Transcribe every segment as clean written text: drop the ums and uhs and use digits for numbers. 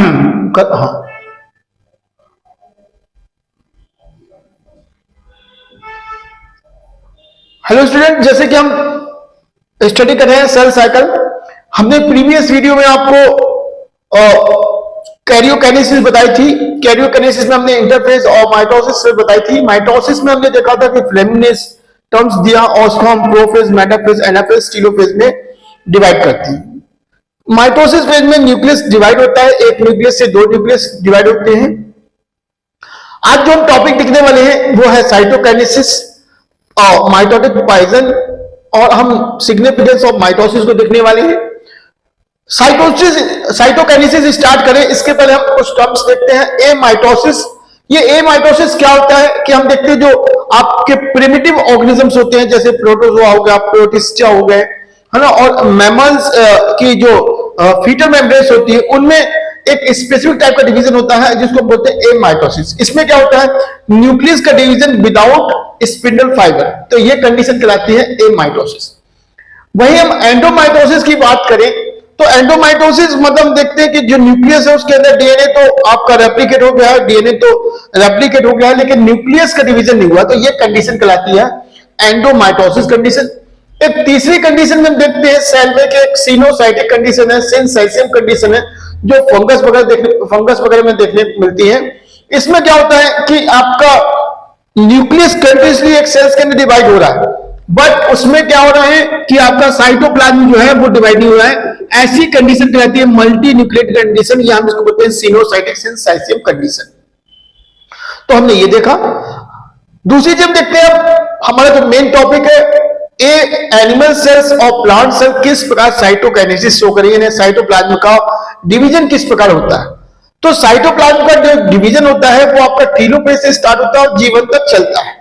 हाँ, hello student, जैसे कि हम स्टडी कर रहे हैं सेल साइकिल। हमने प्रीवियस वीडियो में आपको कैरियोकाइनेसिस बताई थी। कैरियोकाइनेसिस में हमने इंटरफेज और माइटोसिस बताई थी। माइटोसिस में हमने देखा था कि फ्लेमिंग ने टर्म्स दिया और उसको हम प्रोफेज, मेटाफेज, एनाफेज, टेलोफेज में डिवाइड करते हैं। माइटोसिस फेज में न्यूक्लियस डिवाइड होता है, एक न्यूक्लियस से दो न्यूक्लियस डिवाइड होते हैं। आज जो हम टॉपिक देखने वाले हैं वो है साइटोकाइनेसिस और माइटोटिक पॉइजन, और हम सिग्निफिकेंस ऑफ माइटोसिस को देखने वाले हैं। साइटोकाइनेसिस स्टार्ट करें इसके पहले हम कुछ टर्म्स देखते हैं। ए माइटोसिस, ये ए माइटोसिस क्या होता है कि हम देखते हैं जो आपके प्रिमिटिव ऑर्गेनिजम्स होते हैं, जैसे प्रोटोजोआ हो गया, प्रोटिस्टा हो गए, है ना, और मैमल्स की जो फीटल मेम्ब्रेन्स होती है उनमें एक स्पेसिफिक टाइप का डिवीजन होता है जिसको बोलते हैं ए माइटोसिस। इसमें क्या होता है, न्यूक्लियस का डिवीजन विदाउट स्पिंडल फाइबर, तो ये कंडीशन कहलाती है ए माइटोसिस। वहीं हम एंडोमाइटोसिस की बात करें तो एंडोमाइटोसिस मतलब देखते हैं कि जो न्यूक्लियस है उसके अंदर डीएनए तो आपका रेप्लिकेट हो गया है, डीएनए तो रेप्लिकेट हो गया है, लेकिन न्यूक्लियस का डिवीजन नहीं हुआ, तो ये कंडीशन कहलाती है एंडोमाइटोसिस कंडीशन। एक तीसरी कंडीशन में देखते हैं सेल में कि एक सिनोसाइटिक कंडीशन है, सिनसाइसियम कंडीशन है, जो फंगस वगैरह में देखने मिलती है। इसमें क्या होता है कि आपका न्यूक्लियस कंटिन्यूअसली एक सेल्स के अंदर डिवाइड हो रहा है, बट उसमें क्या हो रहा है कि आपका साइटोप्लाज्म जो है वो डिवाइड नहीं हो रहा है। ऐसी कंडीशन कहलाती है मल्टी न्यूक्लिएटेड कंडीशन, या हम इसको बोलते हैं सिनोसाइटिक सिनसाइसियम कंडीशन। तो हमने ये देखा। दूसरी चीज देखते हैं, अब हमारा जो मेन टॉपिक है एनिमल सेल्स और प्लांट सेल किस प्रकार साइटोकाइनेसिस शो करेंगे, यानी साइटोप्लाज्म का डिवीजन किस प्रकार होता है। तो साइटोप्लाज्म का जो डिवीजन होता है वो आपका टेलोफेज से स्टार्ट होता है और जीवन तक चलता है।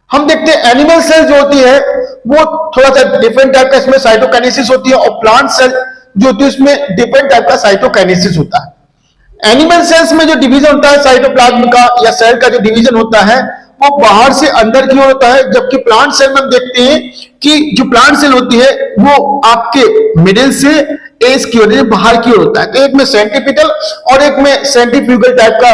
हम देखते हैं एनिमल सेल जो होती है वो थोड़ा सा डिफरेंट टाइप का इसमें साइटोकाइनेसिस होती है, और प्लांट सेल जो होती है उसमें डिफरेंट टाइप का साइटोकाइनेसिस होता है। एनिमल सेल्स में जो डिवीजन होता है साइटोप्लाज्म का या सेल का जो डिवीजन होता है वो बाहर से अंदर की ओर होता है, जबकि प्लांट सेल में हम देखते हैं कि जो प्लांट सेल होती है वो आपके मिडिल से एज की ओर, बाहर की ओर होता है। तो एक में सेंट्रीपिटल और एक में सेंट्रीफ्यूगल टाइप का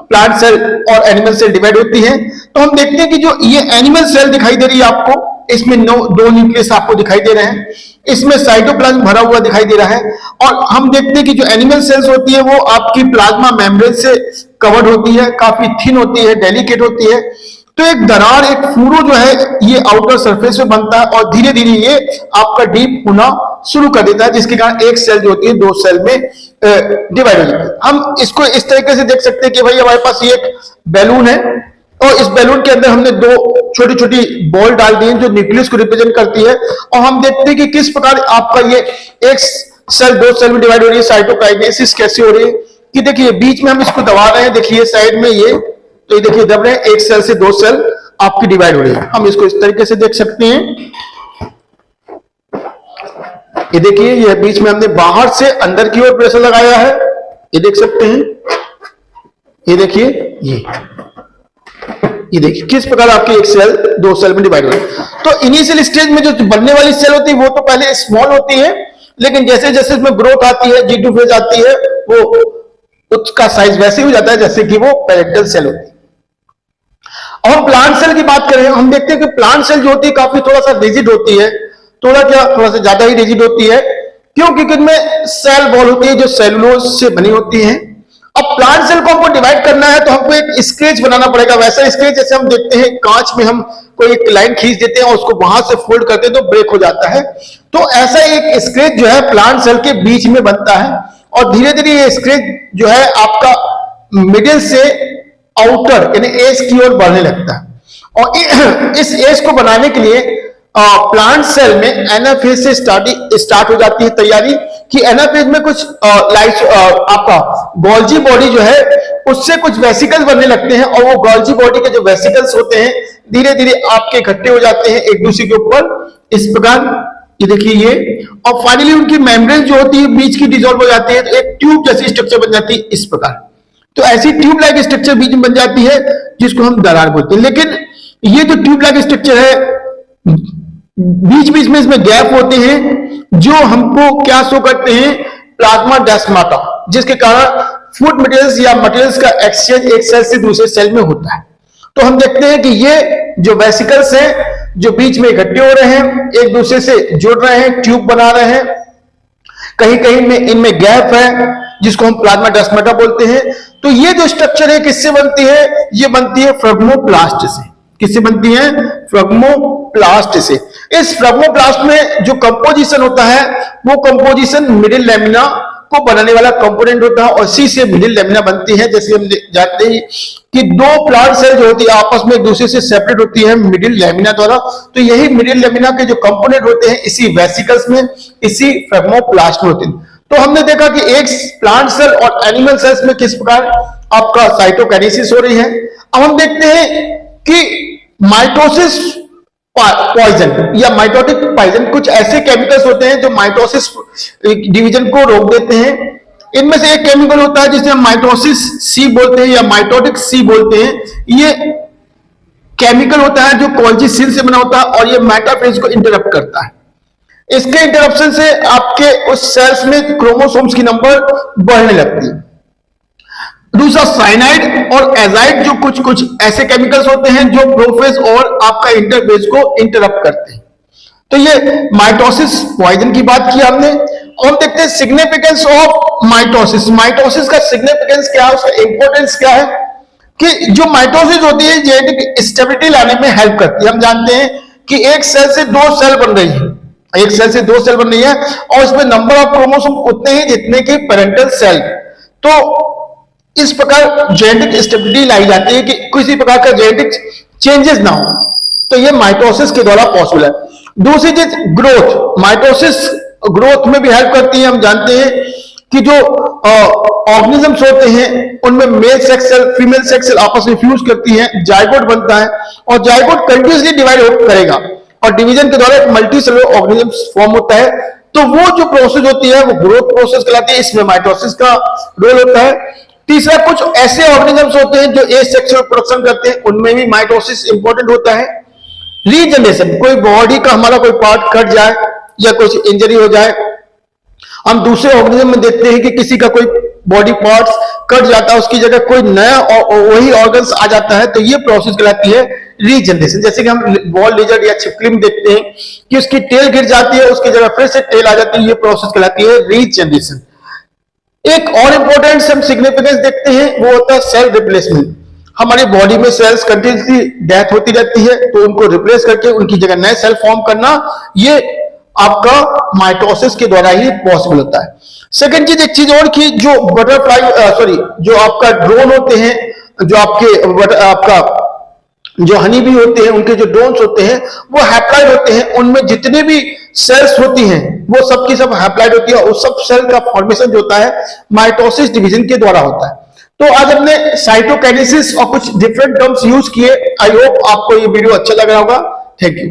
प्लांट सेल और एनिमल सेल डिवाइड होती है। तो हम देखते हैं कि जो ये एनिमल सेल दिखाई दे रही है आपको, इसमें दो न्यूक्लियस आपको दिखाई दे रहे हैं, इसमें साइटोप्लाज्म भरा हुआ दिखाई दे रहा है, और हम देखते हैं कि जो एनिमल सेल्स होती है वो आपकी प्लाज्मा मेम्ब्रेन से कवर्ड होती है, काफी थिन होती है, डेलिकेट होती है। तो एक दरार, एक फूरो जो है ये आउटर सरफेस में बनता है और धीरे धीरे ये आपका डीप होना शुरू कर देता है, जिसके कारण एक सेल जो होती है दो सेल में डिवाइड हो जाती है। हम इसको इस तरीके से देख सकते हैं कि भाई हमारे पास ये एक बैलून है और इस बैलून के अंदर हमने दो छोटी छोटी बॉल डाल दी है जो न्यूक्लियस को रिप्रेजेंट करती है, और हम देखते हैं कि किस प्रकार आपका ये एक सेल दो सेल में डिवाइड हो रही है। साइटोकाइनेसिस कैसे हो रही है कि देखिए बीच में हम इसको दबा रहे हैं, देखिए साइड में ये, तो ये देखिए दब रहे हैं, एक सेल से दो सेल आपकी डिवाइड हो रही है। हम इसको इस तरीके से देख सकते हैं। ये देखिए ये बीच में हमने बाहर से अंदर की ओर प्रेशर लगाया है, ये देख सकते हैं। ये देखिए ये देखिए किस प्रकार आपकी एक सेल दो सेल में डिवाइड हो रही है। तो इनिशियल स्टेज में जो बनने वाली सेल होती है वो तो पहले स्मॉल होती है, लेकिन जैसे जैसे इसमें ग्रोथ आती है, G2 फेज आती है, वो उसका साइज वैसे ही हो जाता है जैसे कि वो पैरेंटल सेल होती है। और प्लांट सेल की बात करें, हम देखते हैं कि प्लांट सेल जो होती है काफी थोड़ा सा रिजिड होती है, थोड़ा सा ज्यादा ही रिजिड होती है। क्यों? क्योंकि इनमें सेल वॉल होती है जो सेलुलोज से बनी होती है। अब प्लांट सेल को हमको डिवाइड करना है तो हमको एक स्केच बनाना पड़ेगा, वैसा स्केच जैसे हम देखते हैं कांच में हम कोई एक लाइन खींच देते हैं और उसको वहां से फोल्ड करते हैं तो ब्रेक हो जाता है। तो ऐसा एक स्केच जो है प्लांट सेल के बीच में बनता है, और धीरे धीरे ये स्केच जो है आपका मिडिल से आउटर यानी एज की ओर बढ़ने लगता है। और इस एज को बनाने के लिए प्लांट सेल में एनाफेज से स्टार्ट हो जाती है तैयारी, कि एनाफेज में कुछ आपका गोल्जी बॉडी जो है उससे कुछ वेसिकल्स बनने लगते हैं, और वो गोल्जी बॉडी के जो वेसिकल्स होते हैं धीरे धीरे आपके इकट्ठे हो जाते हैं एक दूसरे के ऊपर इस प्रकार। ये देखिए ये, और फाइनली उनकी मेम्ब्रेन जो होती है बीच की डिसॉल्व हो जाती है, तो एक ट्यूब जैसी स्ट्रक्चर बन जाती है इस प्रकार। तो ऐसी ट्यूब लाइक स्ट्रक्चर बीच में बन जाती है जिसको हम दरार बोलते हैं। लेकिन ये जो ट्यूब लाइक स्ट्रक्चर है बीच बीच में इसमें गैप होते हैं जो हमको क्या शो करते हैं, प्लाज्मा डेस्माटा, जिसके कारण फूड मटेरियल्स या मटेरियल्स का एक्सचेंज एक सेल से दूसरे सेल में होता है। तो हम देखते हैं कि ये जो वेसिकल्स हैं जो बीच में इकट्ठे हो रहे हैं, एक दूसरे से जुड़ रहे हैं, ट्यूब बना रहे हैं, कहीं कहीं में इनमें गैप है जिसको हम प्लाज्माडेस्माटा बोलते हैं। तो ये जो स्ट्रक्चर है किससे बनती है? ये बनती है फ्रैग्मोप्लास्ट से। किससे बनती है? फ्रैग्मोप्लास्ट से। इस फ्रैग्मोप्लास्ट में जो कंपोजिशन होता है वो कंपोजिशन मिडिल लेमिना को बनाने वाला कंपोनेंट होता है और इसी से मिडिल लेमिना बनती है। जैसे हम जानते हैं कि दो प्लांट सेल जो होती है आपस में एक दूसरे से सेपरेट होती है मिडिल लेमिना द्वारा, तो यही मिडिल लेमिना के जो कंपोनेंट होते हैं इसी वेसिकल्स में, इसी फ्रैग्मोप्लास्ट में होते हैं। तो हमने देखा कि एक प्लांट सेल और एनिमल सेल्स में किस प्रकार आपका साइटोकाइनेसिस हो रही है। अब हम देखते हैं कि माइटोसिस पॉइजन या माइटोटिक पॉइजन, कुछ ऐसे केमिकल्स होते हैं जो माइटोसिस डिवीजन को रोक देते हैं। इनमें से एक केमिकल होता है जिसे हम माइटोसिस सी बोलते हैं या माइटोटिक सी बोलते हैं। ये केमिकल होता है जो कोल्चिसिन से बना होता है और ये मेटाफेज को इंटरप्ट करता है। इसके इंटरप्शन से आपके उस सेल्स में क्रोमोसोम्स की नंबर बढ़ने लगती है। दूसरा साइनाइड और एजाइड, जो कुछ कुछ ऐसे केमिकल्स होते हैं जो प्रोफेज और आपका इंटरफेज को इंटरप्ट करते हैं। तो ये माइटोसिस पॉइजन की बात की हमने। और हम देखते हैं सिग्निफिकेंस ऑफ माइटोसिस। माइटोसिस का सिग्निफिकेंस क्या है, उसका इंपॉर्टेंस क्या है कि जो माइटोसिस होती है जेनेटिक स्टेबिलिटी लाने में हेल्प करती है। हम जानते हैं कि एक सेल से दो सेल बन रही है, एक सेल से दो सेल बन रही है और इसमें नंबर ऑफ क्रोमोसोम उतने ही जितने की पेरेंटल सेल। तो इस प्रकार जेनेटिक स्टेबिलिटी लाई जाती है कि किसी प्रकार का जेनेटिक चेंजेस ना हो। तो ये माइटोसिस के द्वारा पॉसिबल है। दूसरी चीज ग्रोथ, माइटोसिस ग्रोथ में भी हेल्प करती है। हम जानते हैं कि जो ऑर्गेनिजम्स होते हैं उनमें male sex cell female sex cell आपस में फ्यूज करती हैं, जाइगोट बनता है और जाइगोट कंटिन्यूअसली डिवाइड करेगा और डिवीजन के द्वारा एक मल्टी सेलुलर ऑर्गेनिज्म फॉर्म होता है। तो वो जो प्रोसेस होती है वो ग्रोथ प्रोसेस कहलाती है। इसमें माइटोसिस का रोल होता है। तीसरा, कुछ ऐसे ऑर्गेनिजम्स होते हैं जो एसेक्सुअल प्रोडक्शन करते हैं, उनमें भी माइटोसिस इंपॉर्टेंट होता है। रीजनरेशन, कोई बॉडी का हमारा कोई पार्ट कट जाए या कुछ इंजरी हो जाए, हम दूसरे ऑर्गेनिज्म में देखते हैं कि किसी का कोई बॉडी पार्ट्स कट जाता है, उसकी जगह कोई नया वही ऑर्गन्स आ जाता है, तो ये प्रोसेस कहलाती है रीजनरेशन। जैसे कि हम बॉल लिजर्ड या छिपकली में देखते हैं कि उसकी टेल गिर जाती है, उसकी जगह फिर से टेल आ जाती है, ये प्रोसेस कहलाती है रीजनरेशन। एक और इंपॉर्टेंट हम सिग्निफिकेंस देखते हैं वो होता है सेल रिप्लेसमेंट। हमारी बॉडी में सेल्स कंटिन्यूसली डेथ होती रहती है, तो उनको रिप्लेस करके उनकी जगह नए सेल फॉर्म करना ये आपका माइटोसिस के द्वारा ही पॉसिबल होता है। सेकंड चीज, एक चीज और की, जो बटरफ्लाई जो आपका ड्रोन होते हैं, जो आपका जो हनी बी होते हैं, उनके जो ड्रोन्स होते हैं वो हैप्लॉइड होते हैं। उनमें जितने भी सेल्स होती हैं वो सब की सब हैप्लॉइड होती है और उस सब सेल का फॉर्मेशन जो होता है माइटोसिस डिवीजन के द्वारा होता है। तो आज हमने साइटोकाइनेसिस और कुछ डिफरेंट टर्म्स यूज किए। आई होप आपको ये वीडियो अच्छा लग रहा होगा। Thank you.